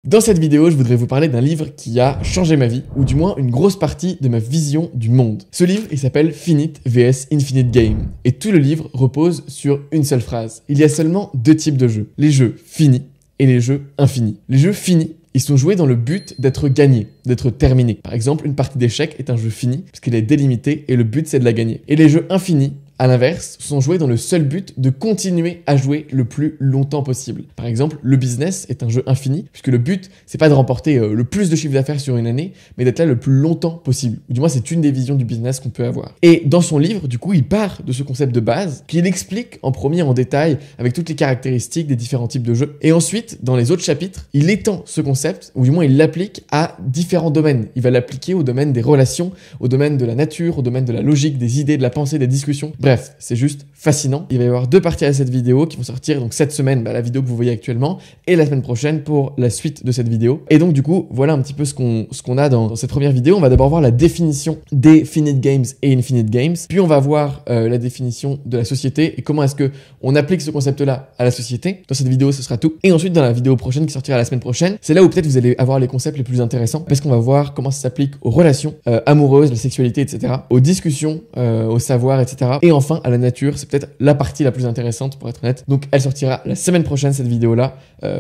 Dans cette vidéo, je voudrais vous parler d'un livre qui a changé ma vie, ou du moins une grosse partie de ma vision du monde. Ce livre, il s'appelle Finite vs Infinite Game, et tout le livre repose sur une seule phrase. Il y a seulement deux types de jeux, les jeux finis et les jeux infinis. Les jeux finis, ils sont joués dans le but d'être gagnés, d'être terminés. Par exemple, une partie d'échecs est un jeu fini, puisqu'il est délimité, et le but c'est de la gagner. Et les jeux infinis, à l'inverse, sont joués dans le seul but de continuer à jouer le plus longtemps possible. Par exemple, le business est un jeu infini, puisque le but, c'est pas de remporter le plus de chiffre d'affaires sur une année, mais d'être là le plus longtemps possible. Ou du moins, c'est une des visions du business qu'on peut avoir. Et dans son livre, du coup, il part de ce concept de base, qu'il explique en premier en détail, avec toutes les caractéristiques des différents types de jeux. Et ensuite, dans les autres chapitres, il étend ce concept, ou du moins, il l'applique à différents domaines. Il va l'appliquer au domaine des relations, au domaine de la nature, au domaine de la logique, des idées, de la pensée, des discussions. Bref, c'est juste fascinant. Il va y avoir deux parties à cette vidéo qui vont sortir donc cette semaine, la vidéo que vous voyez actuellement, et la semaine prochaine pour la suite de cette vidéo. Et donc du coup, voilà un petit peu ce qu'on a dans cette première vidéo. On va d'abord voir la définition des Finite Games et Infinite Games, puis on va voir la définition de la société et comment est-ce que on applique ce concept-là à la société. Dans cette vidéo, ce sera tout. Et ensuite, dans la vidéo prochaine qui sortira la semaine prochaine, c'est là où peut-être vous allez avoir les concepts les plus intéressants, parce qu'on va voir comment ça s'applique aux relations amoureuses, la sexualité, etc., aux discussions, au savoir, etc. Et enfin, à la nature, c'est peut-être la partie la plus intéressante pour être honnête. Donc elle sortira la semaine prochaine cette vidéo là,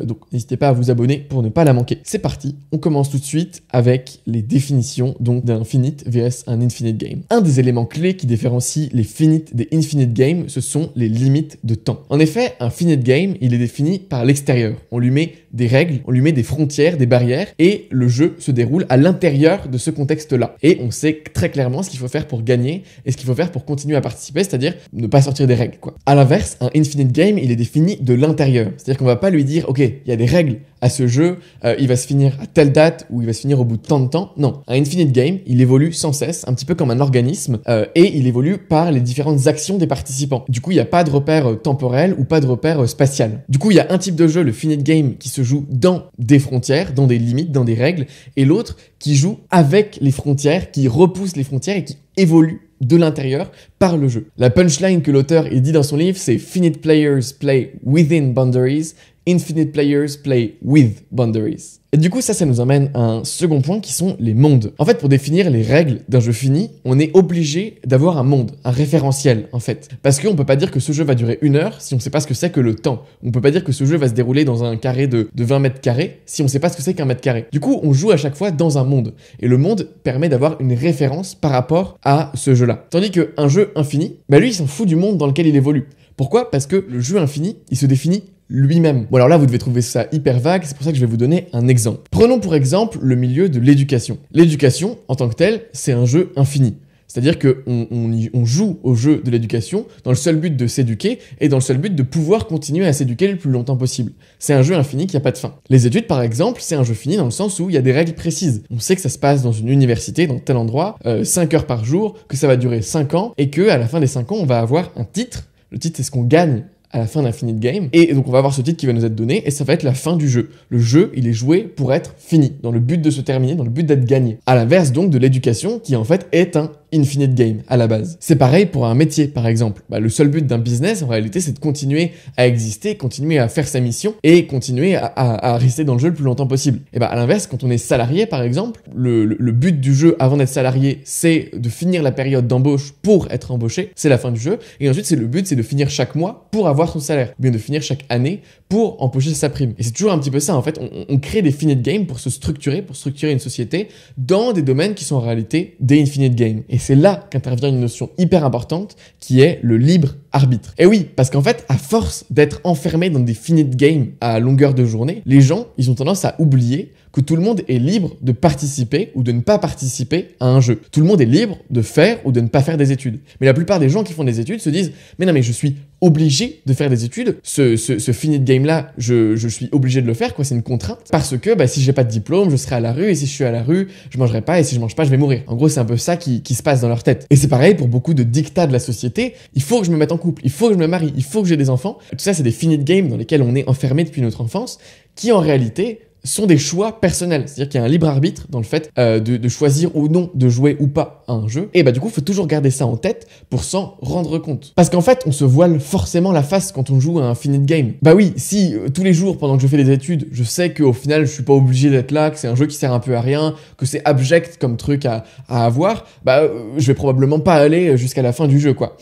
donc n'hésitez pas à vous abonner pour ne pas la manquer. C'est parti, on commence tout de suite avec les définitions donc d'un finite vs un infinite game. Un des éléments clés qui différencie les finite des infinite games, ce sont les limites de temps. En effet, un finite game, il est défini par l'extérieur. On lui met des règles, on lui met des frontières, des barrières, et le jeu se déroule à l'intérieur de ce contexte-là. Et on sait très clairement ce qu'il faut faire pour gagner et ce qu'il faut faire pour continuer à participer, c'est-à-dire ne pas sortir des règles, quoi. À l'inverse, un infinite game, il est défini de l'intérieur. C'est-à-dire qu'on va pas lui dire, ok, il y a des règles à ce jeu, il va se finir à telle date ou il va se finir au bout de tant de temps. Non, un infinite game, il évolue sans cesse, un petit peu comme un organisme, et il évolue par les différentes actions des participants. Du coup, il n'y a pas de repère temporel ou pas de repère spatial. Du coup, il y a un type de jeu, le finite game, qui se joue dans des frontières, dans des limites, dans des règles, et l'autre qui joue avec les frontières, qui repousse les frontières et qui évolue de l'intérieur par le jeu. La punchline que l'auteur dit dans son livre, c'est Finite players play within boundaries, Infinite players play with boundaries. Et du coup, ça nous emmène à un second point qui sont les mondes. En fait, pour définir les règles d'un jeu fini, on est obligé d'avoir un monde, un référentiel en fait. Parce qu'on peut pas dire que ce jeu va durer 1 heure si on sait pas ce que c'est que le temps. On peut pas dire que ce jeu va se dérouler dans un carré de 20 mètres carrés si on sait pas ce que c'est qu'un mètre carré. Du coup, on joue à chaque fois dans un monde. Et le monde permet d'avoir une référence par rapport à ce jeu-là. Tandis qu'un jeu infini, lui, il s'en fout du monde dans lequel il évolue. Pourquoi? Parce que le jeu infini, il se définit lui-même. Bon alors là, vous devez trouver ça hyper vague, c'est pour ça que je vais vous donner un exemple. Prenons pour exemple le milieu de l'éducation. L'éducation, en tant que telle, c'est un jeu infini. C'est-à-dire qu'on joue au jeu de l'éducation dans le seul but de s'éduquer et dans le seul but de pouvoir continuer à s'éduquer le plus longtemps possible. C'est un jeu infini qui n'a pas de fin. Les études, par exemple, c'est un jeu fini dans le sens où il y a des règles précises. On sait que ça se passe dans une université, dans tel endroit, 5 heures par jour, que ça va durer 5 ans et qu'à la fin des 5 ans, on va avoir un titre. Le titre, c'est ce qu'on gagne à la fin d'un Finite Game. Et donc on va avoir ce titre qui va nous être donné et ça va être la fin du jeu. Le jeu, il est joué pour être fini, dans le but de se terminer, dans le but d'être gagné. À l'inverse donc de l'éducation qui en fait est un Infinite Game à la base. C'est pareil pour un métier par exemple. Le seul but d'un business en réalité c'est de continuer à exister, continuer à faire sa mission et continuer à rester dans le jeu le plus longtemps possible. Et à l'inverse, quand on est salarié par exemple, le but du jeu avant d'être salarié c'est de finir la période d'embauche pour être embauché, c'est la fin du jeu. Et ensuite le but c'est de finir chaque mois pour avoir son salaire, ou bien de finir chaque année pour empocher sa prime. Et c'est toujours un petit peu ça en fait, on crée des Finite Games pour structurer une société dans des domaines qui sont en réalité des Infinite Games. Et c'est là qu'intervient une notion hyper importante qui est le libre arbitre. Et oui, parce qu'en fait, à force d'être enfermé dans des Finite Games à longueur de journée, les gens, ils ont tendance à oublier que tout le monde est libre de participer ou de ne pas participer à un jeu. Tout le monde est libre de faire ou de ne pas faire des études. Mais la plupart des gens qui font des études se disent « Mais non, mais je suis obligé de faire des études. Ce Finite Game-là, je suis obligé de le faire, quoi. C'est une contrainte. Parce que si j'ai pas de diplôme, je serai à la rue. Et si je suis à la rue, je mangerai pas. Et si je mange pas, je vais mourir. » En gros, c'est un peu ça qui se passe dans leur tête. Et c'est pareil pour beaucoup de dictats de la société. Il faut que je me mette en couple. Il faut que je me marie. Il faut que j'ai des enfants. Tout ça, c'est des Finite Games dans lesquels on est enfermé depuis notre enfance qui, en réalité, sont des choix personnels. C'est-à-dire qu'il y a un libre arbitre dans le fait de choisir ou non de jouer ou pas à un jeu. Et bah du coup, il faut toujours garder ça en tête pour s'en rendre compte. Parce qu'en fait, on se voile forcément la face quand on joue à un Infinite Game. Bah oui, si tous les jours pendant que je fais des études, je sais qu'au final, je suis pas obligé d'être là, que c'est un jeu qui sert un peu à rien, que c'est abject comme truc à avoir, bah je vais probablement pas aller jusqu'à la fin du jeu, quoi.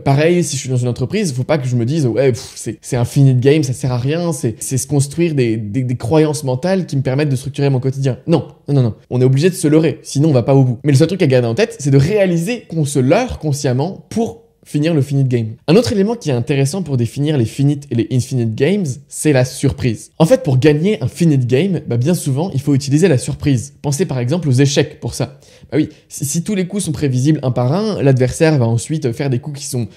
Pareil, si je suis dans une entreprise, faut pas que je me dise ouais, c'est Infinite Game, ça sert à rien, c'est se construire des croyances mentales qui me permettent de structurer mon quotidien. Non. On est obligé de se leurrer, sinon on va pas au bout. Mais le seul truc à garder en tête, c'est de réaliser qu'on se leurre consciemment pour finir le Finite Game. Un autre élément qui est intéressant pour définir les Finite et les Infinite Games, c'est la surprise. En fait, pour gagner un Finite Game, bah bien souvent, il faut utiliser la surprise. Pensez par exemple aux échecs pour ça. Bah oui, si tous les coups sont prévisibles un par un, l'adversaire va ensuite faire des coups qui sont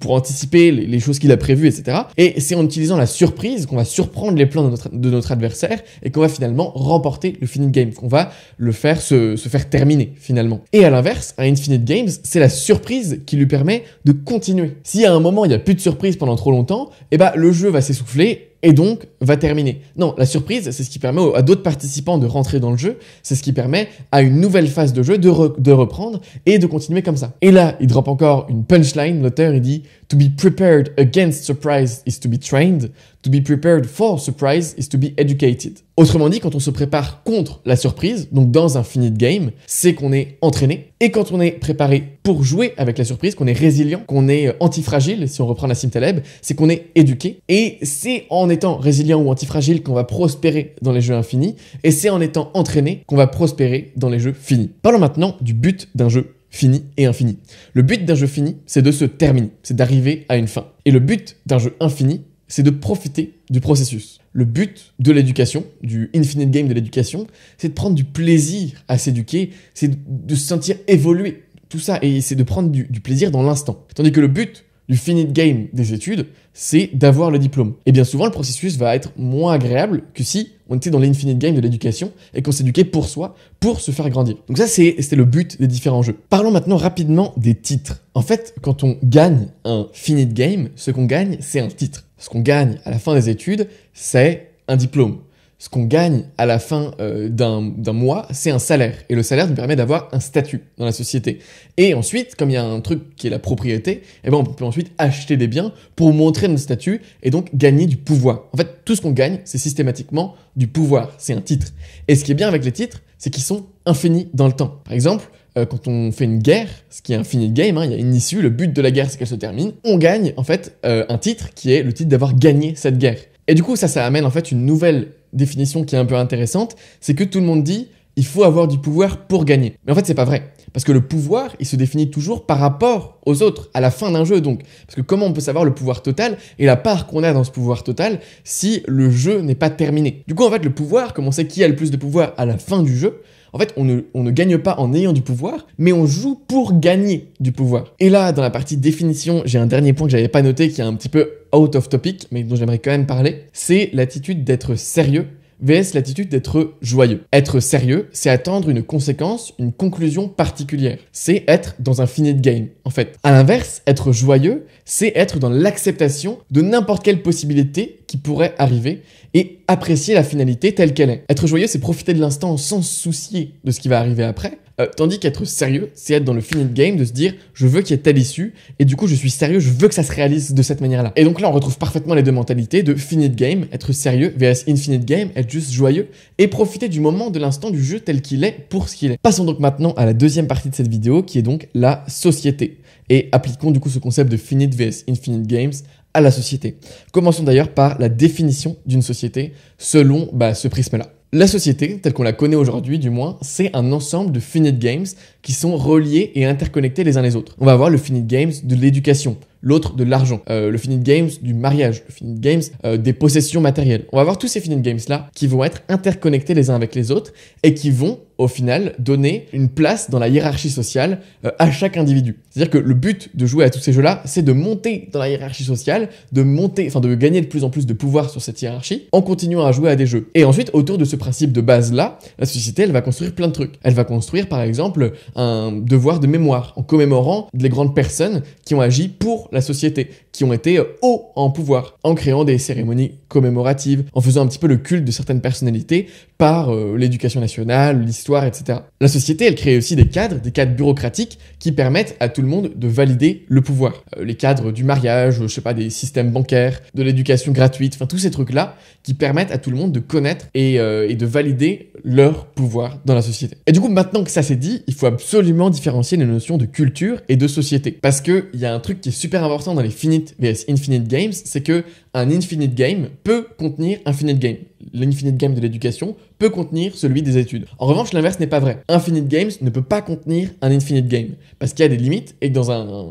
pour anticiper les choses qu'il a prévues, etc. Et c'est en utilisant la surprise qu'on va surprendre les plans de notre adversaire et qu'on va finalement remporter le Finite Game, qu'on va le faire se faire terminer finalement. Et à l'inverse, un Infinite Games, c'est la surprise qui lui permet de continuer. Si à un moment il n'y a plus de surprise pendant trop longtemps, et bah le jeu va s'essouffler et donc va terminer. Non, la surprise, c'est ce qui permet à d'autres participants de rentrer dans le jeu, c'est ce qui permet à une nouvelle phase de jeu de reprendre et de continuer comme ça. Et là, il drop encore une punchline, l'auteur il dit « To be prepared against surprise is to be trained, to be prepared for surprise is to be educated ». Autrement dit, quand on se prépare contre la surprise, donc dans un Finite Game, c'est qu'on est entraîné. Et quand on est préparé pour jouer avec la surprise, qu'on est résilient, qu'on est antifragile, si on reprend Nassim Taleb, c'est qu'on est éduqué. Et c'est en étant résilient ou antifragile qu'on va prospérer dans les jeux infinis. Et c'est en étant entraîné qu'on va prospérer dans les jeux finis. Parlons maintenant du but d'un jeu fini et infini. Le but d'un jeu fini, c'est de se terminer, c'est d'arriver à une fin. Et le but d'un jeu infini, c'est de profiter du processus. Le but de l'éducation, du Infinite Game de l'éducation, c'est de prendre du plaisir à s'éduquer, c'est de se sentir évoluer, tout ça, et c'est de prendre du plaisir dans l'instant. Tandis que le but du Finite Game des études, c'est d'avoir le diplôme. Et bien souvent, le processus va être moins agréable que si on était dans l'Infinite Game de l'éducation et qu'on s'éduquait pour soi, pour se faire grandir. Donc ça, c'était le but des différents jeux. Parlons maintenant rapidement des titres. En fait, quand on gagne un Finite Game, ce qu'on gagne, c'est un titre. Ce qu'on gagne à la fin des études, c'est un diplôme. Ce qu'on gagne à la fin d'un mois, c'est un salaire. Et le salaire nous permet d'avoir un statut dans la société. Et ensuite, comme il y a un truc qui est la propriété, eh ben on peut ensuite acheter des biens pour montrer notre statut et donc gagner du pouvoir. En fait, tout ce qu'on gagne, c'est systématiquement du pouvoir. C'est un titre. Et ce qui est bien avec les titres, c'est qu'ils sont infinis dans le temps. Par exemple, quand on fait une guerre, ce qui est un Finite Game, il y a une issue, le but de la guerre c'est qu'elle se termine, on gagne en fait un titre qui est le titre d'avoir gagné cette guerre. Et du coup ça amène en fait une nouvelle définition qui est un peu intéressante, c'est que tout le monde dit il faut avoir du pouvoir pour gagner. Mais en fait c'est pas vrai, parce que le pouvoir il se définit toujours par rapport aux autres, à la fin d'un jeu donc. Parce que comment on peut savoir le pouvoir total et la part qu'on a dans ce pouvoir total si le jeu n'est pas terminé? Du coup en fait le pouvoir, comme on sait qui a le plus de pouvoir à la fin du jeu, en fait, on ne gagne pas en ayant du pouvoir, mais on joue pour gagner du pouvoir. Et là, dans la partie définition, j'ai un dernier point que j'avais pas noté, qui est un petit peu out of topic, mais dont j'aimerais quand même parler. C'est l'attitude d'être sérieux vs l'attitude d'être joyeux. Être sérieux, c'est attendre une conséquence, une conclusion particulière. C'est être dans un Finite Game, en fait. À l'inverse, être joyeux, c'est être dans l'acceptation de n'importe quelle possibilité qui pourrait arriver et apprécier la finalité telle qu'elle est. Être joyeux, c'est profiter de l'instant sans se soucier de ce qui va arriver après. Tandis qu'être sérieux, c'est être dans le Finite Game, de se dire je veux qu'il y ait telle issue et du coup je suis sérieux, je veux que ça se réalise de cette manière-là. Et donc là on retrouve parfaitement les deux mentalités de Finite Game, être sérieux vs Infinite Game, être juste joyeux et profiter du moment, de l'instant du jeu tel qu'il est pour ce qu'il est. Passons donc maintenant à la deuxième partie de cette vidéo qui est donc la société. Et appliquons du coup ce concept de Finite vs Infinite Games à la société. Commençons d'ailleurs par la définition d'une société selon ce prisme-là. La société, telle qu'on la connaît aujourd'hui du moins, c'est un ensemble de Finite Games qui sont reliés et interconnectés les uns les autres. On va avoir le Finite Games de l'éducation, l'autre de l'argent, le Finite Games du mariage, le Finite Games des possessions matérielles. On va avoir tous ces Finite Games là qui vont être interconnectés les uns avec les autres et qui vont au final donner une place dans la hiérarchie sociale à chaque individu. C'est-à-dire que le but de jouer à tous ces jeux-là, c'est de monter dans la hiérarchie sociale, de gagner de plus en plus de pouvoir sur cette hiérarchie en continuant à jouer à des jeux. Et ensuite, autour de ce principe de base-là, la société, elle va construire plein de trucs. Elle va construire par exemple un devoir de mémoire en commémorant les grandes personnes qui ont agi pour la société, qui ont été hauts en pouvoir, en créant des cérémonies commémoratives, en faisant un petit peu le culte de certaines personnalités par l'éducation nationale, l'histoire, etc. La société, elle crée aussi des cadres bureaucratiques qui permettent à tout le monde de valider le pouvoir. Les cadres du mariage, je sais pas, des systèmes bancaires, de l'éducation gratuite, enfin tous ces trucs-là qui permettent à tout le monde de connaître et de valider leur pouvoir dans la société. Et du coup, maintenant que ça c'est dit, il faut absolument différencier les notions de culture et de société. Parce qu'il y a un truc qui est super important dans les finite vs infinite games, c'est que un infinite game peut contenir un finite game. L'infinite game de l'éducation peut contenir celui des études. En revanche, l'inverse n'est pas vrai. Infinite games ne peut pas contenir un infinite game parce qu'il y a des limites et que dans un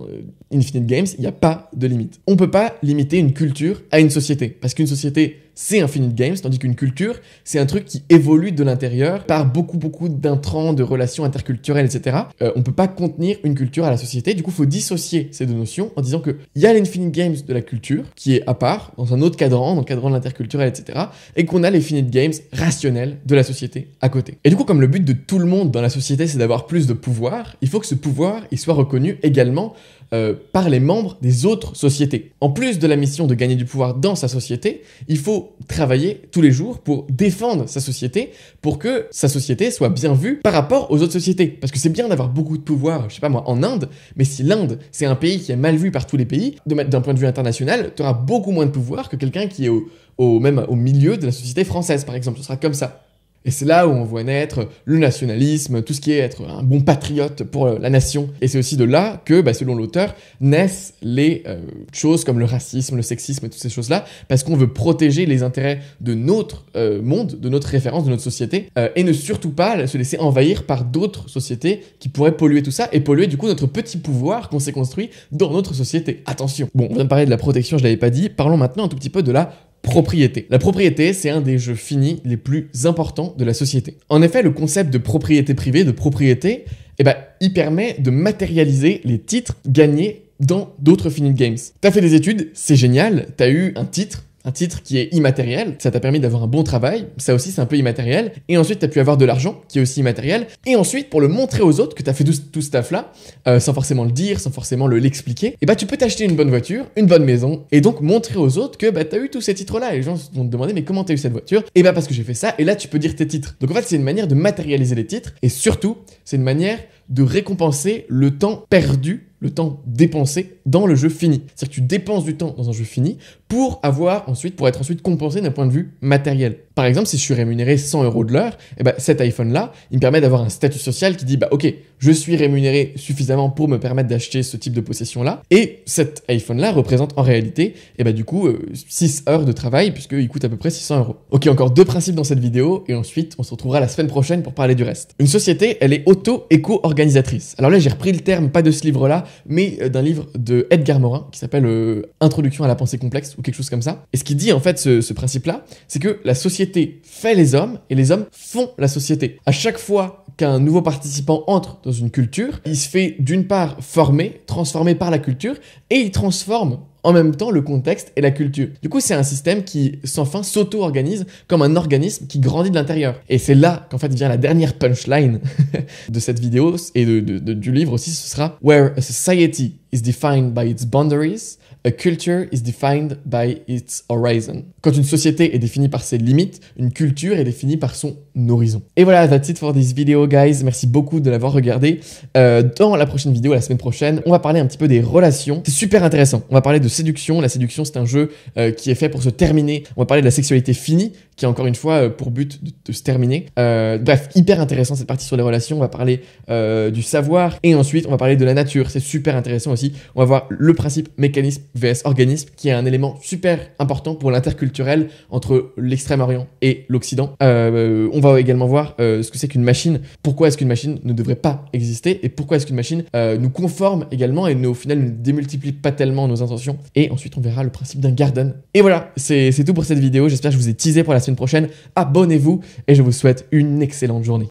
infinite games, il n'y a pas de limite. On ne peut pas limiter une culture à une société parce qu'une société, c'est infinite games, tandis qu'une culture, c'est un truc qui évolue de l'intérieur par beaucoup d'intrants, de relations interculturelles, etc. On ne peut pas contenir une culture à la société. Du coup, il faut dissocier ces deux notions en disant qu'il y a l'infinite games de la culture qui est à part, dans un autre cadran, dans le cadran de l'interculturel, etc. Et qu'on a les finite games rationnels de la société à côté. Et du coup, comme le but de tout le monde dans la société, c'est d'avoir plus de pouvoir, il faut que ce pouvoir il soit reconnu également par les membres des autres sociétés. En plus de la mission de gagner du pouvoir dans sa société, il faut travailler tous les jours pour défendre sa société, pour que sa société soit bien vue par rapport aux autres sociétés. Parce que c'est bien d'avoir beaucoup de pouvoir, je sais pas moi, en Inde, mais si l'Inde, c'est un pays qui est mal vu par tous les pays, d'un point de vue international, tu auras beaucoup moins de pouvoir que quelqu'un qui est même au milieu de la société française, par exemple. Ce sera comme ça. Et c'est là où on voit naître le nationalisme, tout ce qui est être un bon patriote pour la nation. Et c'est aussi de là que, selon l'auteur, naissent les choses comme le racisme, le sexisme et toutes ces choses-là, parce qu'on veut protéger les intérêts de notre monde, de notre référence, de notre société, et ne surtout pas se laisser envahir par d'autres sociétés qui pourraient polluer tout ça, et polluer du coup notre petit pouvoir qu'on s'est construit dans notre société. Attention. Bon, on vient de parler de la protection, je l'avais pas dit, parlons maintenant un tout petit peu de la propriété. La propriété, c'est un des jeux finis les plus importants de la société. En effet, le concept de propriété privée, de propriété, il permet de matérialiser les titres gagnés dans d'autres finite games. T'as fait des études, c'est génial, t'as eu un titre qui est immatériel, ça t'a permis d'avoir un bon travail, ça aussi c'est un peu immatériel, et ensuite t'as pu avoir de l'argent, qui est aussi immatériel, et ensuite pour le montrer aux autres que t'as fait tout ce taf-là, sans forcément le dire, sans forcément l'expliquer, tu peux t'acheter une bonne voiture, une bonne maison, et donc montrer aux autres que t'as eu tous ces titres-là, et les gens vont te demander mais comment t'as eu cette voiture? Parce que j'ai fait ça, et là tu peux dire tes titres. Donc en fait c'est une manière de matérialiser les titres, et surtout c'est une manière de récompenser le temps perdu, le temps dépensé dans le jeu fini. C'est-à-dire que tu dépenses du temps dans un jeu fini pour être ensuite compensé d'un point de vue matériel. Par exemple, si je suis rémunéré 100 € de l'heure, cet iPhone-là, il me permet d'avoir un statut social qui dit, ok, je suis rémunéré suffisamment pour me permettre d'acheter ce type de possession-là, et cet iPhone-là représente en réalité, 6 heures de travail, puisqu'il coûte à peu près 600 €. Ok, encore 2 principes dans cette vidéo, et ensuite, on se retrouvera la semaine prochaine pour parler du reste. Une société, elle est auto-éco-organisatrice. Alors là, j'ai repris le terme, pas de ce livre-là, mais d'un livre de Edgar Morin, qui s'appelle Introduction à la pensée complexe, ou quelque chose comme ça. Et ce qui dit, en fait, ce principe-là, c'est que la société fait les hommes, et les hommes font la société. À chaque fois qu'un nouveau participant entre dans une culture, il se fait d'une part former, transformé par la culture, et il transforme en même temps le contexte et la culture. Du coup, c'est un système qui, sans fin, s'auto-organise comme un organisme qui grandit de l'intérieur. Et c'est là qu'en fait vient la dernière punchline de cette vidéo et du livre aussi, ce sera « Where a society is defined by its boundaries, a culture is defined by its horizon ». Quand une société est définie par ses limites, une culture est définie par son horizon. Et voilà, that's it for this video, guys. Merci beaucoup de l'avoir regardé. Dans la prochaine vidéo, la semaine prochaine, on va parler un petit peu des relations. C'est super intéressant. On va parler de séduction. La séduction, c'est un jeu qui est fait pour se terminer. On va parler de la sexualité finie, qui a encore une fois pour but de se terminer. Bref, hyper intéressant cette partie sur les relations. On va parler du savoir et ensuite on va parler de la nature. C'est super intéressant aussi. On va voir le principe mécanisme vs organisme, qui est un élément super important pour l'interculturel entre l'extrême-orient et l'Occident. On va également voir ce que c'est qu'une machine, pourquoi est-ce qu'une machine ne devrait pas exister et pourquoi est-ce qu'une machine nous conforme également et au final ne démultiplie pas tellement nos intentions. Et ensuite on verra le principe d'un garden. Et voilà, c'est tout pour cette vidéo. J'espère que je vous ai teasé pour la semaine prochaine. Abonnez-vous et je vous souhaite une excellente journée.